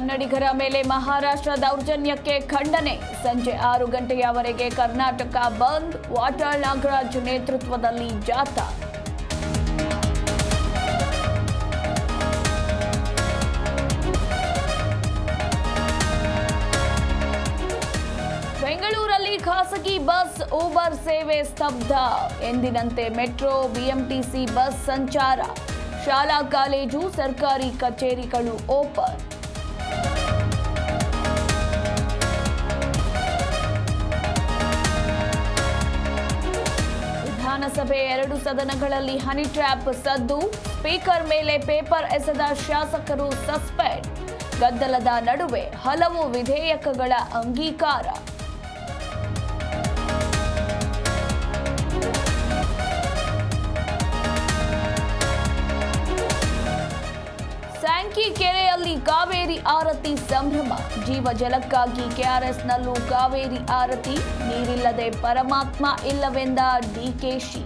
ಕನ್ನಡಿಗರ ಮೇಲೆ ಮಹಾರಾಷ್ಟ್ರ ದೌರ್ಜನ್ಯಕ್ಕೆ ಖಂಡನೆ. ಸಂಜೆ 6 ಗಂಟೆಯವರೆಗೆ ಕರ್ನಾಟಕ ಬಂದ್. ವಾಟಾಳ್ ನಾಗರಾಜ್ ನೇತೃತ್ವದಲ್ಲಿ ಜಾಥಾ. ಬೆಂಗಳೂರಲ್ಲಿ ಖಾಸಗಿ ಬಸ್ ಊಬರ್ ಸೇವೆ ಸ್ತಬ್ಧ. ಎಂದಿನಂತೆ ಮೆಟ್ರೋ ಬಿಎಂಟಿಸಿ ಬಸ್ ಸಂಚಾರ. ಶಾಲಾ ಕಾಲೇಜು ಸರ್ಕಾರಿ ಕಚೇರಿಗಳು ಓಪನ್. ವಿಧಾನಸಭೆ 2 ಸದನಗಳಲ್ಲಿ ಹನಿ ಟ್ರ್ಯಾಪ್ ಸದ್ದು. ಸ್ಪೀಕರ್ ಮೇಲೆ ಪೇಪರ್ ಎಸೆದ ಶಾಸಕರು ಸಸ್ಪೆಂಡ್. ಗದ್ದಲದ ನಡುವೆ ಹಲವು ವಿಧೇಯಕಗಳ ಅಂಗೀಕಾರ. ಸ್ಯಾಂಕಿ ಕೆರೆಯಲ್ಲಿ ಕಾವೇರಿ ಆರತಿ ಸಂಭ್ರಮ. ಜೀವ ಜಲಕ್ಕಾಗಿ ಕೆಆರ್ಎಸ್ನಲ್ಲೂ ಕಾವೇರಿ ಆರತಿ. ನೀರಿಲ್ಲದೆ ಪರಮಾತ್ಮ ಇಲ್ಲವೆಂದ ಡಿಕೆಶಿ.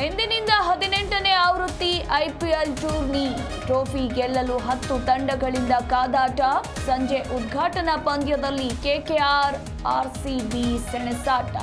ಇಂದಿನಿಂದ 18ನೇ ಆವೃತ್ತಿ ಐಪಿಎಲ್ ಟೂರ್ನಿ. ಟ್ರೋಫಿ ಗೆಲ್ಲಲು 10 ತಂಡಗಳಿಂದ ಕಾದಾಟ. ಸಂಜೆ ಉದ್ಘಾಟನಾ ಪಂದ್ಯದಲ್ಲಿ ಕೆಕೆಆರ್ ಆರ್ಸಿಬಿ ಸೆಣಸಾಟ.